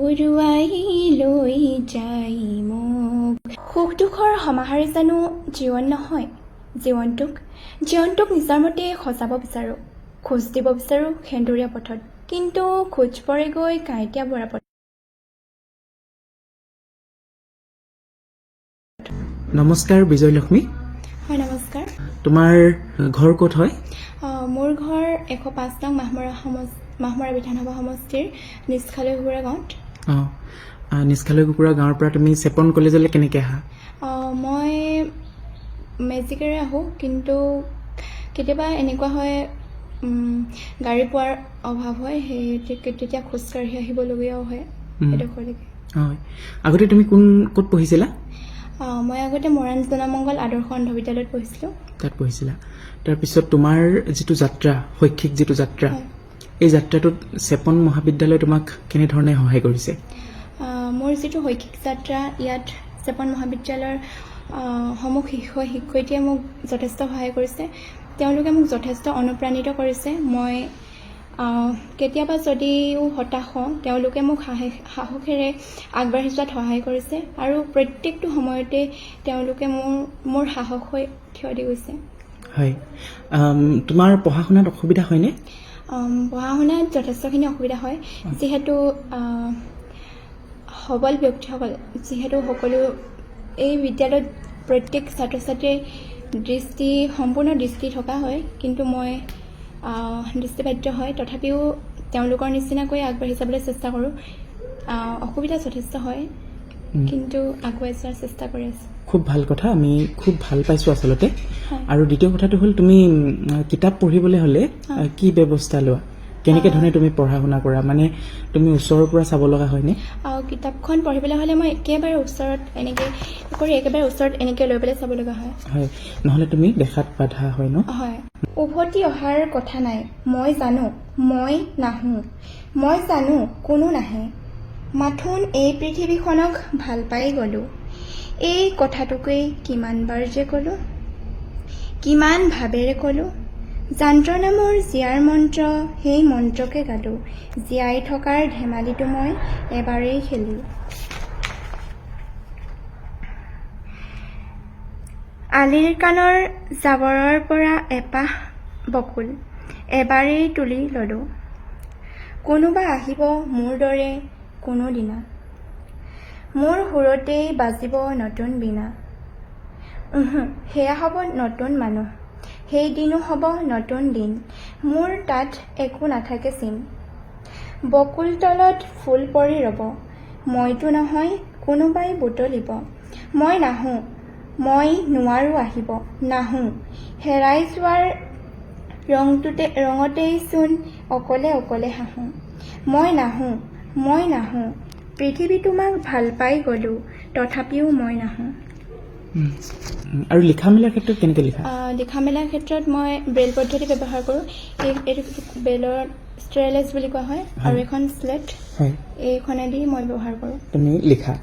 হৰুৱাই লৈ যাই মোক। সুখ দুখৰ সমাহাৰী জানো জীৱন নহয়? জীৱনটোক নিজৰ মতে সজাব বিচাৰোঁ, খোজ দিব বিচাৰোঁ সেন্দুৰীয়া পথত, কিন্তু খোজ পৰেগৈ কাঁইটীয়া বৰা পথত। নমস্কাৰ বিজয়লক্ষ্মী। হয়, নমস্কাৰ। তোমাৰ ঘৰ ক'ত হয়? মোৰ ঘৰ 105 নং মাহমৰা বিধানসভা সমষ্টিৰ নিচখালৈ কুকুৰা গাঁৱত। নিচখালৈ কুকুৰা গাঁৱৰ পৰা তুমি চেপন কলেজলৈ কেনেকৈ আহা? মই মেজিকেৰে আহোঁ, কিন্তু কেতিয়াবা এনেকুৱা হয় গাড়ী পোৱাৰ অভাৱ হয়, সেই তেতিয়া খোজকাঢ়ি আহিবলগীয়াও হয় এডোখৰলৈকে। হয়, আগতে তুমি ক'ত পঢ়িছিলা? মই আগতে মৰাণ জনমংগল আদৰ্শ অন্ধ বিদ্যালয়ত পঢ়িছিলোঁ। তাত পঢ়িছিলা। তাৰপিছত তোমাৰ যিটো যাত্ৰা, শৈক্ষিক যিটো যাত্ৰা, এই যাত্ৰাটোত চেপন মহাবিদ্যালয়ে তোমাক কেনেধৰণে সহায় কৰিছে? মোৰ যিটো শৈক্ষিক যাত্ৰা, ইয়াত চেপন মহাবিদ্যালয়ৰ সমূহ শিক্ষয়িত্ৰীয়ে মোক যথেষ্ট সহায় কৰিছে। তেওঁলোকে মোক যথেষ্ট অনুপ্ৰাণিত কৰিছে। মই কেতিয়াবা যদিও হতাশ হওঁ, তেওঁলোকে মোক সাহসেৰে আগবাঢ়ি যোৱাত সহায় কৰিছে, আৰু প্ৰত্যেকটো সময়তে তেওঁলোকে মোৰ সাহস হৈ থিয় দি গৈছে। হয়, তোমাৰ পঢ়া শুনাত অসুবিধা হয়নে? পঢ়া শুনাত যথেষ্টখিনি অসুবিধা হয়, যিহেতু সবল ব্যক্তিসকল, যিহেতু সকলো এই বিদ্যালয়ত প্ৰত্যেক ছাত্ৰ ছাত্ৰীৰ সম্পূৰ্ণ দৃষ্টি থকা হয়, কিন্তু মই দৃষ্টিবাধ্য হয়। তথাপিও তেওঁলোকৰ নিচিনাকৈ আগবাঢ়ি যাবলৈ চেষ্টা কৰোঁ। অসুবিধা যথেষ্ট হয়, কিন্তু আগুৱাই যোৱাৰ চেষ্টা কৰি আছোঁ। খুব ভাল কথা, আমি খুব ভাল পাইছোঁ আচলতে। আৰু দ্বিতীয় কথাটো হ'ল, তুমি কিতাপ পঢ়িবলৈ হ'লে কি ব্যৱস্থা লোৱা? কেনেকৈ ধৰণে তুমি পঢ়া শুনা কৰা? মানে তুমি ওচৰৰ পৰা চাব লগা হয়নে? কিতাপখন পঢ়িবলৈ হ'লে মই একেবাৰে ওচৰত এনেকৈ লৈ পেলাই চাব লগা হয়। হয়, নহ'লে তুমি দেখাত বাধা হয় ন? হয়। উভতি অহাৰ কথা নাই, মই জানো মই নাহোঁ, মই জানো কোনো নাহে, মাথোন এই পৃথিৱীখনক ভাল পাই গ'লোঁ। এই কথাটোকেই কিমানবাৰ যে ক'লোঁ, কিমান ভাৱেৰে ক'লোঁ। যন্ত্ৰণা মোৰ জীয়াৰ মন্ত্ৰ, সেই মন্ত্ৰকে গালোঁ। জীয়াই থকাৰ ধেমালিটো মই এবাৰেই খেলোঁ। আলিৰ কাণৰ জাবৰৰ পৰা এপাহ বকুল এবাৰেই তুলি ল'লোঁ। কোনোবা আহিব মোৰ দৰে কোনোদিনা, মোৰ সুৰতেই বাজিব নতুন বীণা। সেয়া হ'ব নতুন মানুহ, সেই দিনো হ'ব নতুন দিন, মোৰ তাত একো নাথাকে চিন। বকুল তলত ফুল পৰি ৰ'ব, মইতো নহয় কোনোবাই বুটলিব। মই নাহোঁ, মই নোৱাৰোঁ আহিব, নাহোঁ। হেৰাই যোৱাৰ ৰঙতেই চোন অকলে অকলে হাঁহোঁ। মই নাহোঁ, মই নাহোঁ, পৃথিৱী তোমাক ভাল পাই গ'লোঁ, তথাপিও মই নাহোঁ। আৰু লিখা মেলাৰ ক্ষেত্ৰত কেনেকৈ লিখা? লিখা মেলাৰ ক্ষেত্ৰত মই ব্ৰেইল পদ্ধতি ব্যৱহাৰ কৰোঁ। এইটো ব্ৰেইলৰ ষ্টেৰেলেছ বুলি কোৱা হয়, আৰু এখন স্লেট, এইখনেদি মই ব্যৱহাৰ কৰোঁ। তুমি লিখা?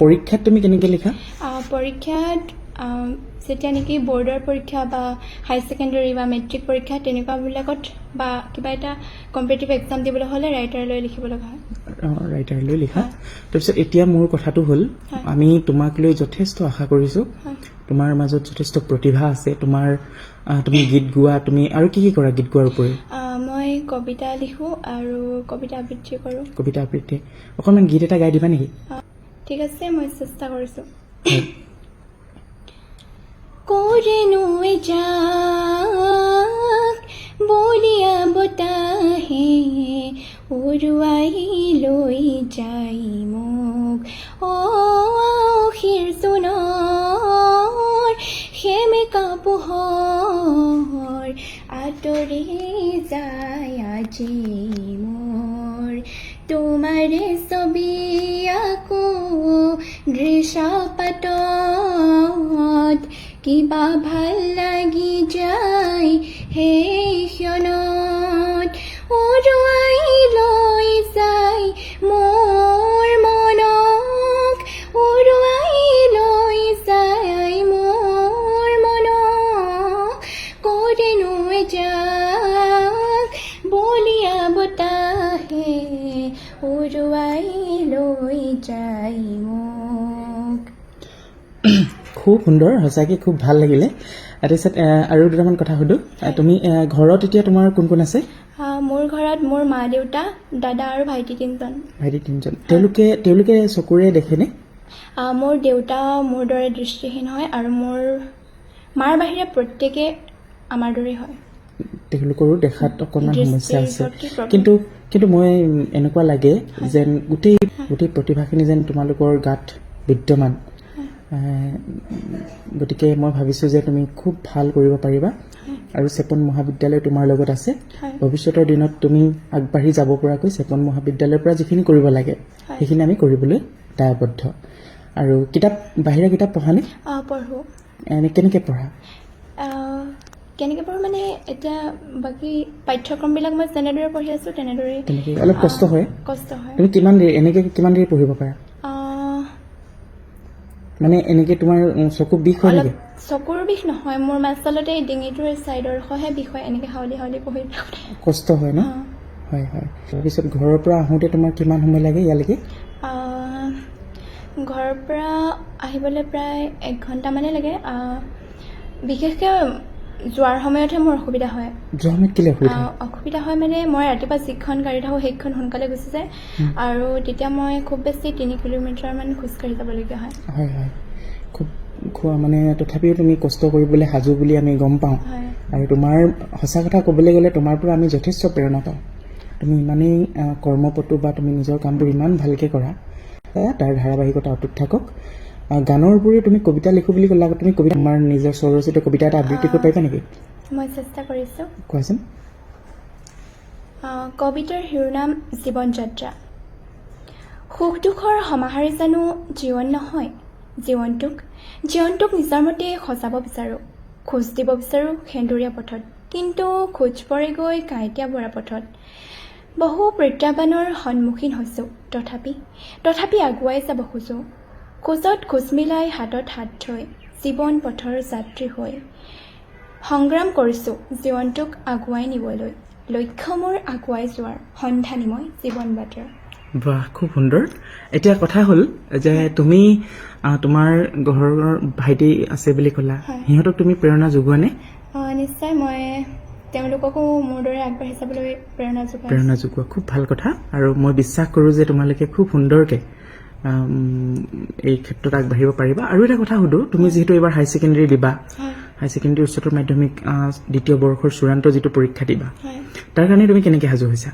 পৰীক্ষাত তুমি কেনেকৈ লিখা? পৰীক্ষাত যেতিয়া নেকি বৰ্ডৰ পৰীক্ষা বা হাই ছেকেণ্ডেৰী বা মেট্ৰিক পৰীক্ষা তেনেকুৱাবিলাকত বা কিবা এটা কম্পিটিটিভ এক্সাম দিবলৈ হ'লে ৰাইটাৰলৈ লিখিব লগা হয়। ৰাইটাৰলৈ লিখা। তাৰপিছত এতিয়া মোৰ কথাটো হ'ল, আমি তোমাক লৈ যথেষ্ট আশা কৰিছোঁ। তোমাৰ মাজত যথেষ্ট প্ৰতিভা আছে। তুমি গীত গোৱা, তুমি আৰু কি কৰা গীত গোৱাৰ উপৰি? মই কবিতা লিখোঁ আৰু কবিতা আবৃত্তি কৰোঁ। কবিতা আবৃত্তি, অকণমান গীত এটা গাই দিবা নেকি? ঠিক আছে, মই চেষ্টা কৰিছোঁ। কৰেনো এজাক বলিয়া বতাহে উৰুৱাই লৈ যাই মোক আশীৰ জোনৰ সেমেকা পোহৰ আঁতৰি যায় আজি মোৰ তোমাৰে ছবি আকৌ দৃশ্যপাতত কিবা ভাল লাগি যায় সেই ক্ষণত উৰুৱাই লৈ যায় মোৰ মনক উৰুৱাই লৈ যায় মোৰ মনক কৰেনো এজাক বলিয়া বতাহে উৰুৱাই লৈ যায় মোক। খুব সুন্দৰ, সঁচাকৈ খুব ভাল লাগিলে। তাৰপিছত আৰু দুটামান কথা সুধোঁ। তুমি ঘৰত এতিয়া তোমাৰ কোন কোন আছে? মোৰ ঘৰত মোৰ মা দেউতা দাদা আৰু ভাইটি তিনিজন। ভাইটি তিনিজন। তেওঁলোকে চকুৰে দেখেনে? মোৰ দেউতা মোৰ দৰে দৃষ্টিহীন হয় আৰু মোৰ মাৰ বাহিৰে প্ৰত্যেকে আমাৰ দৰেই হয়। তেওঁলোকৰো দেখাত অকণমান সমস্যা আছে, দৃষ্টিশক্তি problem। কিন্তু মই এনেকুৱা লাগে যেন গোটেই প্ৰতিভাখিনি যেন তোমালোকৰ গাত বিদ্যমান। গতিকে মই ভাবিছোঁ যে তুমি খুব ভাল কৰিব পাৰিবা আৰু চেপন মহাবিদ্যালয় তোমাৰ লগত আছে। ভৱিষ্যতৰ দিনত তুমি আগবাঢ়ি যাব পৰাকৈ চেপন মহাবিদ্যালয়ৰ পৰা যিখিনি কৰিব লাগে সেইখিনি আমি কৰিবলৈ দায়বদ্ধ। আৰু বাহিৰা কিতাপ পঢ়ানে? পঢ়োঁ। কেনেকৈ পঢ়া? কেনেকৈ পঢ়োঁ মানে এতিয়া বাকী পাঠ্যক্ৰমবিলাক মই যেনেদৰে পঢ়ি আছোঁ তেনেদৰেই। তেনেকৈ অলপ কষ্ট হয়? কষ্ট হয়। তুমি কিমান দেৰি পঢ়িব পাৰা? মানে এনেকৈ তোমাৰ চকু বিষ হয় নেকি? চকুৰ বিষ নহয়, মোৰ আচলতে ডিঙিটোৰ ছাইডৰ অংশহে বিষ হয়। এনেকৈ হাউলি পঢ়ি কষ্ট হয় ন? হয় হয়। তাৰপিছত ঘৰৰ পৰা আহোঁতে তোমাৰ কিমান সময় লাগে ইয়ালৈকে? ঘৰৰ পৰা আহিবলৈ প্ৰায় 1 ঘণ্টামানেই লাগে। বিশেষকৈ যোৱাৰ সময়তহে মোৰ অসুবিধা হয়। যোৱাৰ সময়ত কেলৈ অসুবিধা হয় মানে মই ৰাতিপুৱা যিখন গাড়ী থাকোঁ সেইখন সোনকালে গুচি যায় আৰু তেতিয়া মই খুব বেছি 3 কিলোমিটাৰমান খোজকাঢ়ি যাবলগীয়া হয়। হয় হয়। খুব মানে তথাপিও তুমি কষ্ট কৰিবলৈ সাজু বুলি আমি গম পাওঁ। আৰু তোমাৰ সঁচা কথা ক'বলৈ গ'লে তোমাৰ পৰা আমি যথেষ্ট প্ৰেৰণা পাওঁ। তুমি ইমানেই কৰ্মপটু বা তুমি নিজৰ কামবোৰ ইমান ভালকৈ কৰা, তাৰ ধাৰাবাহিকতা অটুট থাকক। গানৰ উপৰিও তুমি কবিতা লিখোঁ বুলি ক'লা, তুমি কবিতা আমাৰ নিজৰ স্বৰচিত কবিতা এটা আবৃত্তি কৰিব পাৰিবা নেকি? মই চেষ্টা কৰিছোঁ। কোৱাচোন। কবিতাৰ শিৰোনাম জীৱন যাত্ৰা। সুখ দুখৰ সমাহাৰী জানো জীৱন নহয়? জীৱনটোক নিজৰ মতে সজাব বিচাৰোঁ, খোজ দিব বিচাৰোঁ সেন্দুৰীয়া পথত, কিন্তু খোজ পৰেগৈ কাঁইটীয়া বৰা পথত। বহু প্ৰত্যাহ্বানৰ সন্মুখীন হৈছোঁ, তথাপি আগুৱাই যাব খোজোঁ। খোজত খোজ মিলাই হাতত হাত থৈ জীৱন পথৰ যাত্ৰী হৈ সংগ্ৰাম কৰিছোঁ জীৱনটোক আগুৱাই নিবলৈ। লক্ষ্য মোৰ আগুৱাই যোৱাৰ সন্ধানী মই জীৱন বাটৰ। বাহ, খুব সুন্দৰ। এতিয়া কথা হ'ল যে তুমি তোমাৰ ঘৰৰ ভাইটি আছে বুলি ক'লা, সিহঁতক তুমি প্ৰেৰণা যোগোৱানে? নিশ্চয়, মই তেওঁলোককো মোৰ দৰে আগবাঢ়ি যাবলৈ প্ৰেৰণা যোগোৱা। খুব ভাল কথা। আৰু মই বিশ্বাস কৰোঁ যে তোমালোকে খুব সুন্দৰকৈ এই ক্ষেত্ৰত আগবাঢ়িব পাৰিবা। আৰু এটা কথা সুধোঁ, তুমি যিহেতু এইবাৰ হাই ছেকেণ্ডেৰী দিবা, হাই ছেকেণ্ডেৰী উচ্চতৰ মাধ্যমিক 2য় বৰ্ষৰ চূড়ান্ত যিটো পৰীক্ষা দিবা, তাৰ কাৰণে তুমি কেনেকৈ সাজু হৈছা?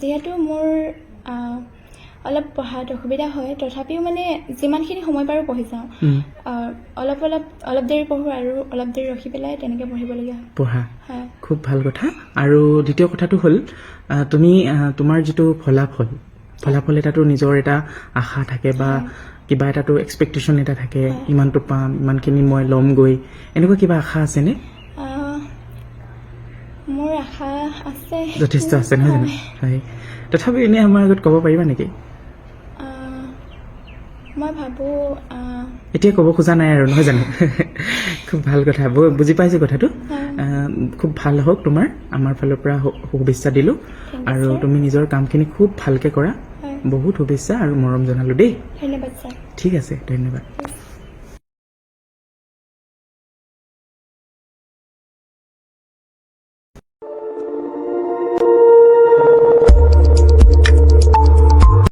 যিহেতু মোৰ অলপ পঢ়াত অসুবিধা হয়, তথাপিও মানে যিমানখিনি সময় পাৰোঁ পঢ়ি যাওঁ। অলপ দেৰি পঢ়োঁ আৰু অলপ দেৰি ৰখি পেলাই তেনেকৈ পঢ়িবলগীয়া হয়। পঢ়া, খুব ভাল কথা। আৰু দ্বিতীয় কথাটো হ'ল তুমি তোমাৰ যিটো ফলাফল এটাতো নিজৰ এটা আশা থাকে বা কিবা এটাতো এক্সপেক্টেশ্যন এটা থাকে, ইমানটো পাম, ইমানখিনি মই ল'মগৈ, এনেকুৱা কিবা আশা আছেনে? মোৰ আশা আছে, যথেষ্ট আছে নহয় জানো? হয়। তথাপি এনেই আমাৰ আগত ক'ব পাৰিবা নেকি? মই ভাবোঁ এতিয়া ক'ব খোজা নাই আৰু নহয় জানো? খুব ভাল কথা, বুজি পাইছোঁ কথাটো। খুব ভাল হওক, তোমাৰ আমাৰ ফালৰ পৰা শুভেচ্ছা দিলোঁ। আৰু তুমি নিজৰ কামখিনি খুব ভালকৈ কৰা। বহুত শুভেচ্ছা আৰু মৰম জনালোঁ দেই। ধন্যবাদ ছাৰ। ঠিক আছে, ধন্যবাদ।